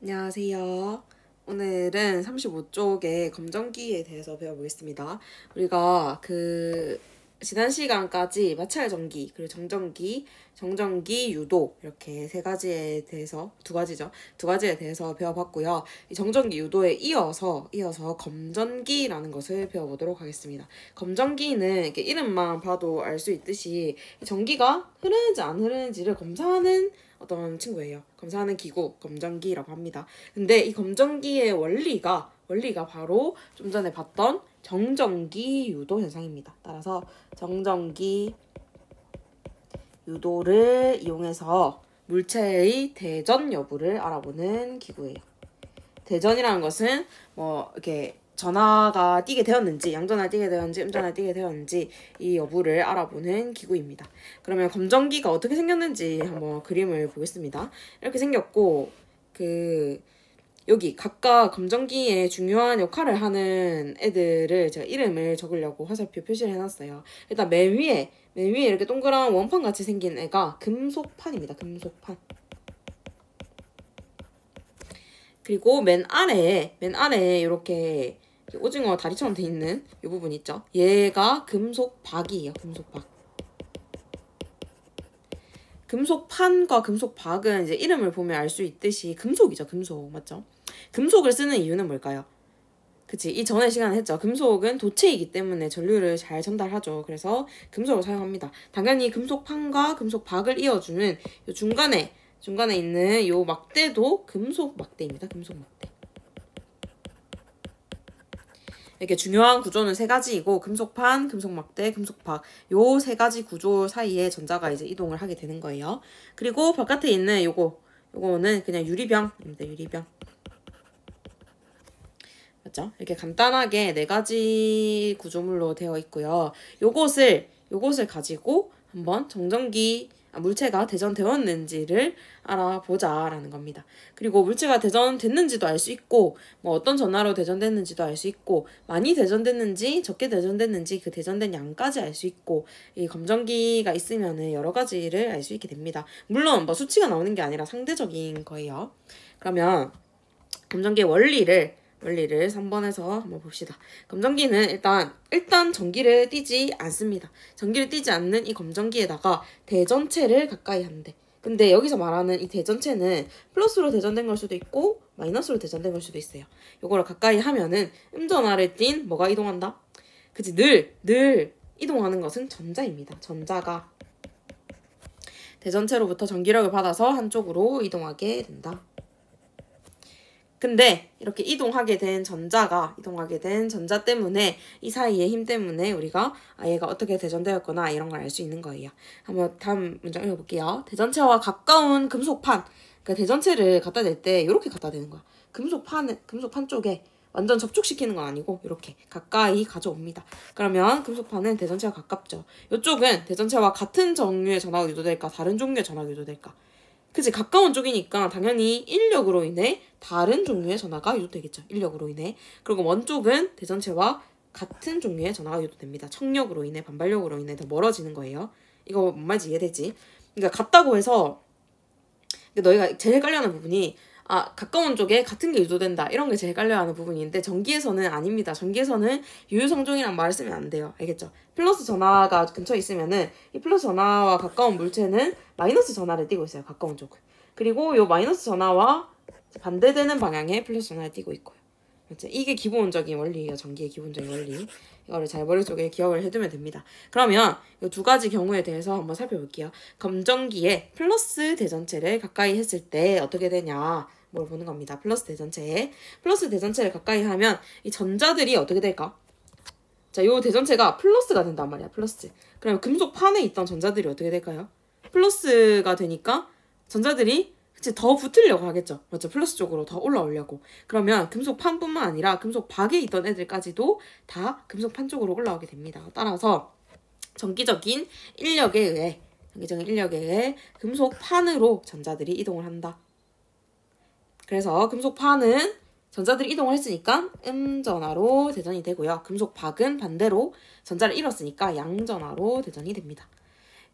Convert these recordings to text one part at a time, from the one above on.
안녕하세요. 오늘은 35쪽의 검정기에 대해서 배워보겠습니다. 우리가 지난 시간까지 마찰 전기, 그리고 정전기, 정전기, 유도 이렇게 세 가지에 대해서 두 가지에 대해서 배워봤고요. 이 정전기, 유도에 이어서 검전기라는 것을 배워보도록 하겠습니다. 검전기는 이렇게 이름만 봐도 알 수 있듯이 전기가 흐르는지 안 흐르는지를 검사하는 어떤 친구예요. 검사하는 기구, 검전기라고 합니다. 근데 이 검전기의 원리가 바로 좀 전에 봤던 정전기 유도 현상입니다. 따라서 정전기 유도를 이용해서 물체의 대전 여부를 알아보는 기구예요. 대전이라는 것은 이렇게 전하가 띄게 되었는지, 양전하를 띄게 되었는지, 음전하를 띄게 되었는지 이 여부를 알아보는 기구입니다. 그러면 검전기가 어떻게 생겼는지 한번 그림을 보겠습니다. 이렇게 생겼고 여기 각각 검전기에 중요한 역할을 하는 애들을 제가 이름을 적으려고 화살표 표시를 해놨어요. 일단 맨 위에 이렇게 동그란 원판 같이 생긴 애가 금속판입니다. 금속판. 그리고 맨 아래에 이렇게 오징어 다리처럼 돼 있는 이 부분 있죠? 얘가 금속박이에요. 금속박. 금속판과 금속박은 이제 이름을 보면 알 수 있듯이 금속이죠. 금속. 맞죠? 금속을 쓰는 이유는 뭘까요? 그치. 이 전에 시간에 했죠. 금속은 도체이기 때문에 전류를 잘 전달하죠. 그래서 금속을 사용합니다. 당연히 금속판과 금속박을 이어주는 이 중간에 있는 이 막대도 금속 막대입니다. 금속 막대. 이렇게 중요한 구조는 세 가지이고 금속판, 금속막대, 금속박 요 세 가지 구조 사이에 전자가 이제 이동을 하게 되는 거예요. 그리고 바깥에 있는 요거는 그냥 유리병입니다. 유리병. 맞죠? 이렇게 간단하게 네 가지 구조물로 되어 있고요. 요것을 가지고 한번 물체가 대전되었는지를 알아보자라는 겁니다. 그리고 물체가 대전됐는지도 알 수 있고 어떤 전하로 대전됐는지도 알 수 있고 많이 대전됐는지 적게 대전됐는지 그 대전된 양까지 알 수 있고 이 검전기가 있으면 여러 가지를 알 수 있게 됩니다. 물론 수치가 나오는 게 아니라 상대적인 거예요. 그러면 검전기의 원리를 3번에서 한번 봅시다. 검전기는 일단 전기를 띠지 않습니다. 전기를 띠지 않는 이 검전기에다가 대전체를 가까이 한대. 근데 여기서 말하는 이 대전체는 플러스로 대전된 걸 수도 있고 마이너스로 대전된 걸 수도 있어요. 요거를 가까이 하면은 음전하를 띤 뭐가 이동한다? 그치, 늘 이동하는 것은 전자입니다. 전자가 대전체로부터 전기력을 받아서 한쪽으로 이동하게 된다. 근데 이렇게 이동하게 된 전자 때문에 이 사이의 힘 때문에 우리가 얘가 어떻게 대전되었거나 이런 걸 알 수 있는 거예요. 한번 다음 문장 읽어볼게요. 대전체와 가까운 금속판, 그러니까 대전체를 갖다 댈 때 이렇게 갖다 대는 거야. 금속판 쪽에 완전 접촉시키는 건 아니고 이렇게 가까이 가져옵니다. 그러면 금속판은 대전체와 가깝죠. 이쪽은 대전체와 같은 종류의 전하가 유도될까 다른 종류의 전하가 유도될까? 그치, 가까운 쪽이니까 당연히 인력으로 인해 다른 종류의 전하가 유도되겠죠. 인력으로 인해. 그리고 먼 쪽은 대전체와 같은 종류의 전하가 유도됩니다. 청력으로 인해, 반발력으로 인해 더 멀어지는 거예요. 이거 뭔 말인지 이해되지? 그러니까 같다고 해서 너희가 제일 헷갈려하는 부분이 가까운 쪽에 같은 게 유도된다. 이런 게 제일 헷갈려하는 부분인데 전기에서는 아닙니다. 전기에서는 유효성종이란 말을 쓰면 안 돼요. 알겠죠? 플러스 전하가 근처에 있으면은 이 플러스 전하와 가까운 물체는 마이너스 전하를 띠고 있어요. 가까운 쪽은. 그리고 요 마이너스 전하와 반대되는 방향에 플러스 전하를 띠고 있고요. 그렇죠? 이게 기본적인 원리예요. 전기의 기본적인 원리. 이거를 잘 머릿속에 기억을 해두면 됩니다. 그러면 이 두 가지 경우에 대해서 한번 살펴볼게요. 검전기에 플러스 대전체를 가까이 했을 때 어떻게 되냐 뭘 보는 겁니다. 플러스 대전체를 가까이 하면 이 전자들이 어떻게 될까? 자, 요 대전체가 플러스가 된단 말이야. 플러스. 그러면 금속판에 있던 전자들이 어떻게 될까요? 플러스가 되니까 전자들이 더 붙으려고 하겠죠. 맞죠? 플러스 쪽으로 더 올라오려고. 그러면 금속판뿐만 아니라 금속박에 있던 애들까지도 다 금속판 쪽으로 올라오게 됩니다. 따라서 정기적인 인력에 의해 금속판으로 전자들이 이동을 한다. 그래서 금속판은 전자들이 이동을 했으니까 음전하로 대전이 되고요. 금속박은 반대로 전자를 잃었으니까 양전하로 대전이 됩니다.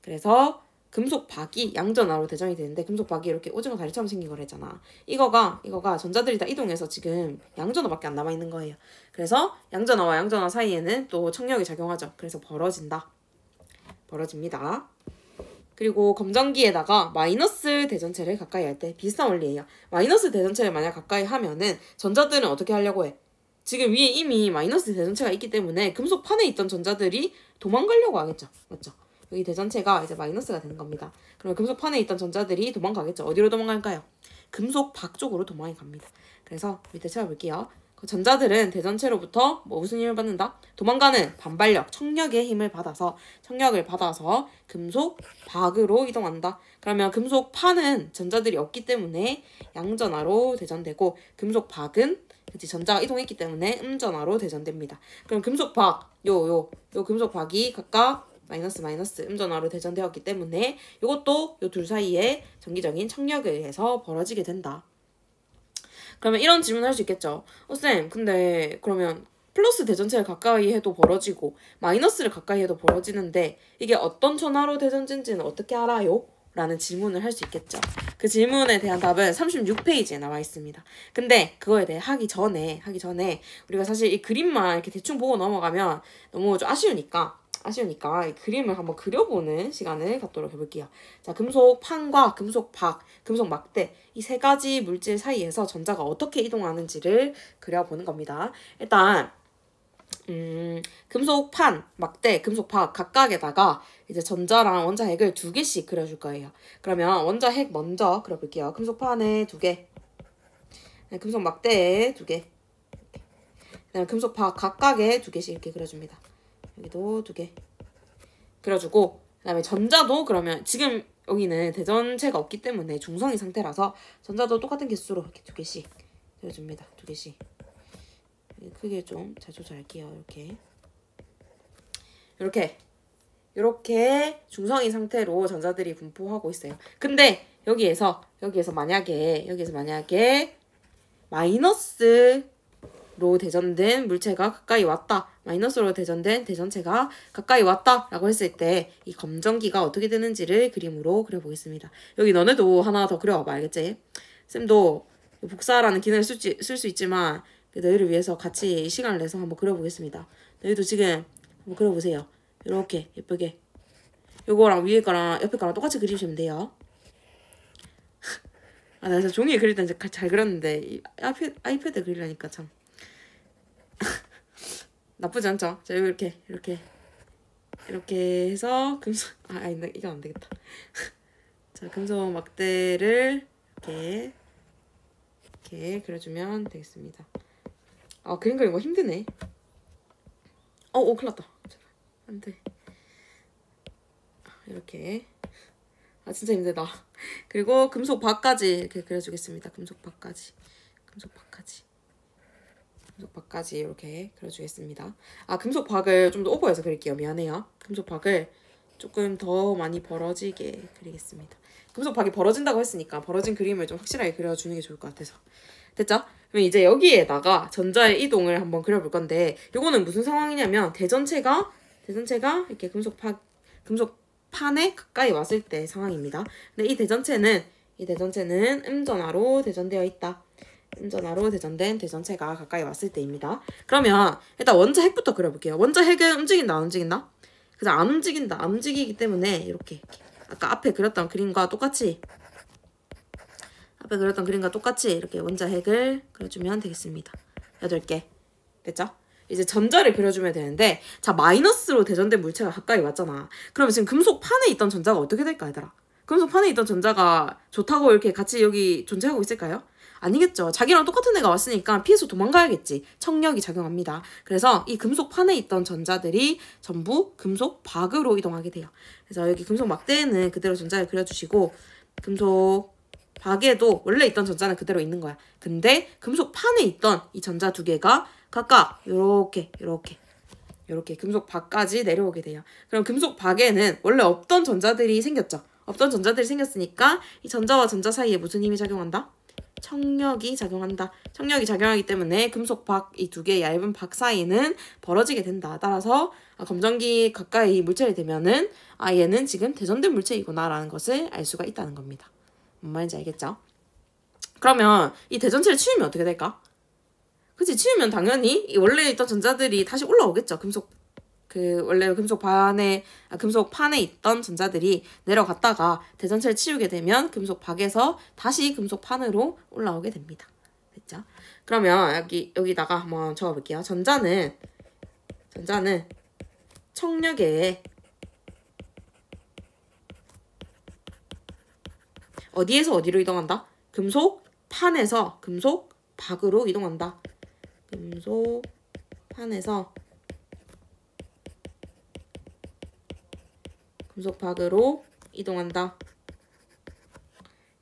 그래서 금속 박이 양전하로 대전이 되는데 금속 박이 이렇게 오징어 다리처럼 생긴 걸 했잖아. 이거가 전자들이 다 이동해서 지금 양전하밖에 안 남아 있는 거예요. 그래서 양전하와 양전하 사이에는 또 청력이 작용하죠. 그래서 벌어집니다. 그리고 검정기에다가 마이너스 대전체를 가까이 할 때 비슷한 원리예요. 마이너스 대전체를 만약 가까이 하면은 전자들은 어떻게 하려고 해? 지금 위에 이미 마이너스 대전체가 있기 때문에 금속판에 있던 전자들이 도망가려고 하겠죠. 맞죠? 여기 대전체가 이제 마이너스가 되는 겁니다. 그러면 금속판에 있던 전자들이 도망가겠죠. 어디로 도망갈까요? 금속박 쪽으로 도망갑니다. 그래서 밑에 찾아볼게요. 그 전자들은 대전체로부터 무슨 힘을 받는다? 도망가는 반발력, 청력의 힘을 받아서 금속박으로 이동한다. 그러면 금속판은 전자들이 없기 때문에 양전하로 대전되고 금속박은 전자가 이동했기 때문에 음전하로 대전됩니다. 그럼 금속박, 요 금속박이 각각 마이너스 음전하로 대전되었기 때문에 이것도 요 둘 사이에 전기적인 청력에 의해서 벌어지게 된다. 그러면 이런 질문을 할 수 있겠죠. 쌤, 근데 그러면 플러스 대전체를 가까이 해도 벌어지고 마이너스를 가까이 해도 벌어지는데 이게 어떤 전하로 대전된지는 어떻게 알아요? 라는 질문을 할 수 있겠죠. 그 질문에 대한 답은 36페이지에 나와 있습니다. 근데 그거에 대해 하기 전에 우리가 사실 이 그림만 이렇게 대충 보고 넘어가면 너무 좀 아쉬우니까 이 그림을 한번 그려보는 시간을 갖도록 해볼게요. 자, 금속판과 금속박, 금속막대 이 세 가지 물질 사이에서 전자가 어떻게 이동하는지를 그려보는 겁니다. 일단 금속판, 막대, 금속박 각각에다가 이제 전자랑 원자핵을 2개씩 그려줄 거예요. 그러면 원자핵 먼저 그려볼게요. 금속판에 2개, 금속 막대에 2개, 그다음에 금속박 각각에 2개씩 이렇게 그려줍니다. 여기도 2개 그려주고, 그다음에 전자도 그러면 지금 여기는 대전체가 없기 때문에 중성이 상태라서 전자도 똑같은 개수로 이렇게 2개씩 그려줍니다. 2개씩. 크게 좀 잘 조절할게요. 이렇게 중성인 상태로 전자들이 분포하고 있어요. 근데 여기에서 만약에 마이너스로 대전된 물체가 가까이 왔다. 마이너스로 대전된 대전체가 가까이 왔다 라고 했을 때 이 검정기가 어떻게 되는지를 그림으로 그려보겠습니다. 여기 너네도 하나 더 그려와봐. 알겠지? 쌤도 복사라는 기능을 쓸 수 있지만 너희를 위해서 같이 시간을 내서 한번 그려보겠습니다. 너희도 지금 한번 그려보세요. 이렇게 예쁘게. 요거랑 위에 거랑 옆에 거랑 똑같이 그리시면 돼요. 나 진짜 종이에 그릴 땐 잘 그렸는데 이 아이패드 그리려니까 참 나쁘지 않죠? 자, 이렇게 해서 금속 이건 안 되겠다. 자, 금속 막대를 이렇게 그려주면 되겠습니다. 그림 그리는 거 힘드네. 큰일 났다. 안 돼. 이렇게. 진짜 힘들다. 그리고 금속박까지 이렇게 그려주겠습니다. 금속박까지 이렇게 그려주겠습니다. 금속박을 좀 더 오버해서 그릴게요. 미안해요. 금속박을 조금 더 많이 벌어지게 그리겠습니다. 금속박이 벌어진다고 했으니까 벌어진 그림을 좀 확실하게 그려주는 게 좋을 것 같아서. 됐죠? 그럼 이제 여기에다가 전자의 이동을 한번 그려볼 건데 요거는 무슨 상황이냐면 대전체가 이렇게 금속판에 가까이 왔을 때 상황입니다. 근데 이 대전체는 음전하로 대전되어 있다. 음전하로 대전된 대전체가 가까이 왔을 때입니다. 그러면 일단 원자핵부터 그려볼게요. 원자핵은 움직인다, 안 움직인다? 그래서 안 움직인다. 안 움직이기 때문에 이렇게 아까 앞에 그렸던 그림과 똑같이 이렇게 원자핵을 그려주면 되겠습니다. 8개. 됐죠? 이제 전자를 그려주면 되는데 자, 마이너스로 대전된 물체가 가까이 왔잖아. 그러면 지금 금속판에 있던 전자가 어떻게 될까, 얘들아? 금속판에 있던 전자가 좋다고 이렇게 같이 여기 존재하고 있을까요? 아니겠죠. 자기랑 똑같은 애가 왔으니까 피해서 도망가야겠지. 청력이 작용합니다. 그래서 이 금속판에 있던 전자들이 전부 금속박으로 이동하게 돼요. 그래서 여기 금속 막대에는 그대로 전자를 그려주시고 금속박에도 원래 있던 전자는 그대로 있는 거야. 근데 금속판에 있던 이 전자 2개가 각각 요렇게 금속박까지 내려오게 돼요. 그럼 금속박에는 원래 없던 전자들이 생겼죠. 없던 전자들이 생겼으니까 이 전자와 전자 사이에 무슨 힘이 작용한다? 청력이 작용한다. 청력이 작용하기 때문에 금속 박, 이 두 개의 얇은 박 사이는 벌어지게 된다. 따라서 검정기 가까이 물체를 대면은 얘는 지금 대전된 물체이구나 라는 것을 알 수가 있다는 겁니다. 뭔 말인지 알겠죠? 그러면 이 대전체를 치우면 어떻게 될까? 그치, 치우면 당연히 이 원래 있던 전자들이 다시 올라오겠죠. 원래 금속 판에 있던 전자들이 내려갔다가 대전체를 치우게 되면 금속 박에서 다시 금속 판으로 올라오게 됩니다. 됐죠? 그러면 여기다가 한번 적어볼게요. 전자는 청력에 어디에서 어디로 이동한다? 금속 판에서 금속 박으로 이동한다. 금속 판에서 금속 박으로 이동한다.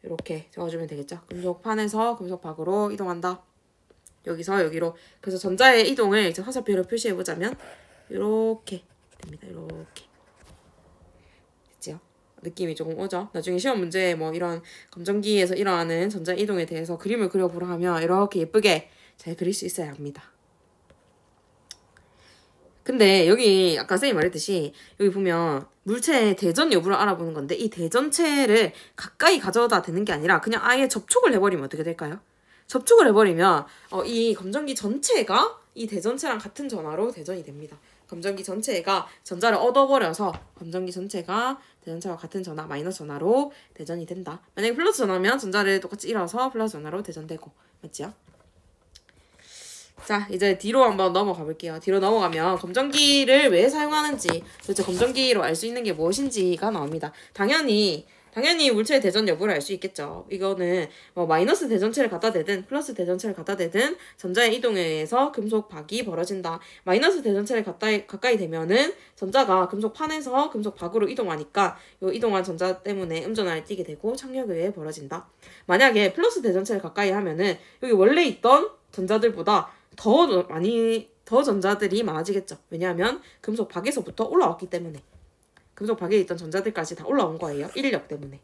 이렇게 적어주면 되겠죠. 금속 판에서 금속 박으로 이동한다. 여기서 여기로. 그래서 전자의 이동을 이제 화살표로 표시해보자면 이렇게 됩니다. 이렇게. 됐지요? 느낌이 조금 오죠? 나중에 시험 문제에 뭐 이런 검정기에서 일어나는 전자 이동에 대해서 그림을 그려보라 하면 이렇게 예쁘게 잘 그릴 수 있어야 합니다. 근데 여기 아까 선생님이 말했듯이 여기 보면 물체의 대전 여부를 알아보는 건데 이 대전체를 가까이 가져다 대는 게 아니라 그냥 아예 접촉을 해버리면 어떻게 될까요? 접촉을 해버리면 이 검정기 전체가 이 대전체랑 같은 전하로 대전이 됩니다. 검정기 전체가 전자를 얻어버려서 검정기 전체가 대전체와 같은 전하, 마이너스 전하로 대전이 된다. 만약에 플러스 전하면 전자를 똑같이 잃어서 플러스 전하로 대전되고. 맞지요? 자, 이제 뒤로 한번 넘어가 볼게요. 뒤로 넘어가면 검정기를 왜 사용하는지, 도대체 검정기로 알 수 있는 게 무엇인지가 나옵니다. 당연히 물체의 대전 여부를 알 수 있겠죠. 이거는 뭐 마이너스 대전체를 갖다 대든 플러스 대전체를 갖다 대든 전자의 이동에 의해서 금속 박이 벌어진다. 마이너스 대전체를 가까이 대면은 전자가 금속 판에서 금속 박으로 이동하니까 이 이동한 전자 때문에 음전하를 띠게 되고 착력에 의해 벌어진다. 만약에 플러스 대전체를 가까이 하면은 여기 원래 있던 전자들보다 더 전자들이 많아지겠죠. 왜냐하면 금속 박에서부터 올라왔기 때문에. 금속 박에 있던 전자들까지 다 올라온 거예요. 인력 때문에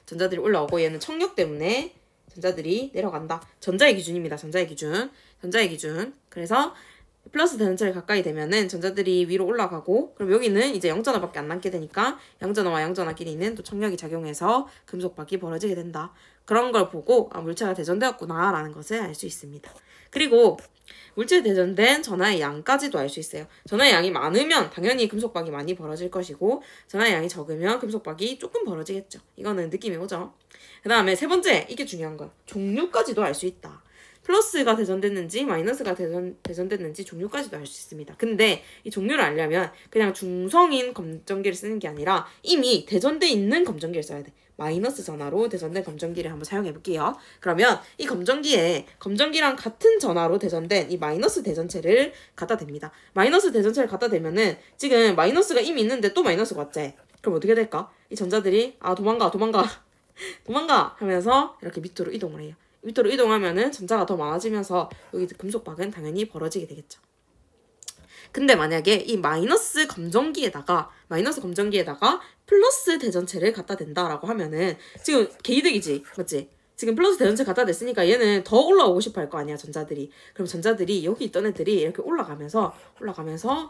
전자들이 올라오고 얘는 청력 때문에 전자들이 내려간다. 전자의 기준입니다. 전자의 기준. 그래서 플러스 대전체를 가까이 되면은 전자들이 위로 올라가고 그럼 여기는 이제 양전하밖에 안 남게 되니까 양전하와 양전하끼리는 또 청력이 작용해서 금속 박이 벌어지게 된다. 그런 걸 보고 물체가 대전되었구나 라는 것을 알 수 있습니다. 그리고 물체에 대전된 전하의 양까지도 알 수 있어요. 전하의 양이 많으면 당연히 금속박이 많이 벌어질 것이고 전하의 양이 적으면 금속박이 조금 벌어지겠죠. 이거는 느낌이 오죠. 그 다음에 세 번째, 이게 중요한 거야. 종류까지도 알 수 있다. 플러스가 대전됐는지 마이너스가 대전됐는지 종류까지도 알 수 있습니다. 근데 이 종류를 알려면 그냥 중성인 검정기를 쓰는 게 아니라 이미 대전돼 있는 검정기를 써야 돼. 마이너스 전하로 대전된 검정기를 한번 사용해 볼게요. 그러면 이 검정기랑 같은 전하로 대전된 이 마이너스 대전체를 갖다 댑니다. 마이너스 대전체를 갖다 대면은 지금 마이너스가 이미 있는데 또 마이너스가 왔지. 그럼 어떻게 될까? 이 전자들이 도망가 하면서 이렇게 밑으로 이동을 해요. 밑으로 이동하면은 전자가 더 많아지면서 여기 금속박은 당연히 벌어지게 되겠죠. 근데 만약에 이 마이너스 검정기에다가 플러스 대전체를 갖다 댄다라고 하면은 지금 개이득이지, 맞지? 지금 플러스 대전체 갖다 댔으니까 얘는 더 올라오고 싶어 할 거 아니야, 전자들이. 그럼 전자들이 여기 있던 애들이 이렇게 올라가면서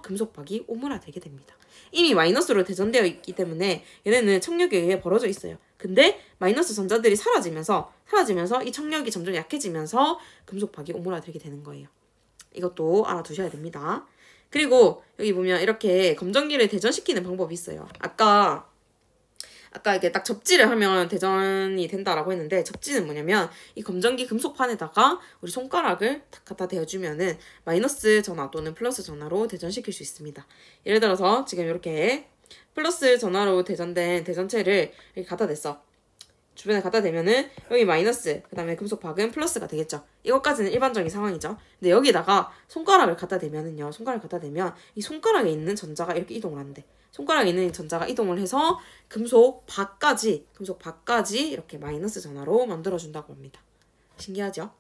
금속박이 오므라들게 됩니다. 이미 마이너스로 대전되어 있기 때문에 얘네는 청력에 의해 벌어져 있어요. 근데 마이너스 전자들이 사라지면서 이 청력이 점점 약해지면서 금속박이 오므라들게 되는 거예요. 이것도 알아두셔야 됩니다. 그리고 여기 보면 이렇게 검정기를 대전시키는 방법이 있어요. 아까 이게 딱 접지를 하면 대전이 된다라고 했는데 접지는 뭐냐면 이 검정기 금속판에다가 우리 손가락을 탁 갖다 대어주면은 마이너스 전하 또는 플러스 전하로 대전시킬 수 있습니다. 예를 들어서 지금 이렇게 플러스 전하로 대전된 대전체를 이렇게 갖다 댔어. 주변에 갖다 대면은 여기 마이너스, 그 다음에 금속박은 플러스가 되겠죠. 이것까지는 일반적인 상황이죠. 근데 여기다가 손가락을 갖다 대면은요. 이 손가락에 있는 전자가 이렇게 이동을 한대. 손가락에 있는 전자가 이동을 해서 금속박까지 이렇게 마이너스 전하로 만들어준다고 합니다. 신기하죠?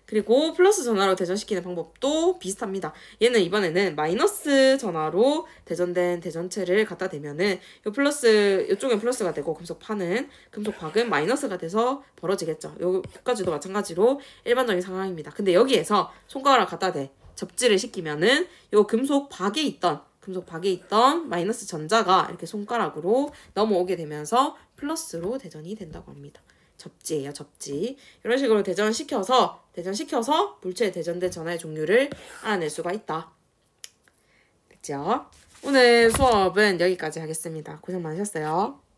그리고 플러스 전화로 대전시키는 방법도 비슷합니다. 얘는 이번에는 마이너스 전화로 대전된 대전체를 갖다 대면은 요 플러스, 요쪽엔 플러스가 되고 금속박은 마이너스가 돼서 벌어지겠죠. 여기까지도 마찬가지로 일반적인 상황입니다. 근데 여기에서 손가락 갖다 대 접지를 시키면은 요 금속박에 있던 마이너스 전자가 이렇게 손가락으로 넘어오게 되면서 플러스로 대전이 된다고 합니다. 접지예요, 접지. 이런 식으로 대전시켜서 물체에 대전된 전하의 종류를 알아낼 수가 있다. 됐죠? 오늘 수업은 여기까지 하겠습니다. 고생 많으셨어요.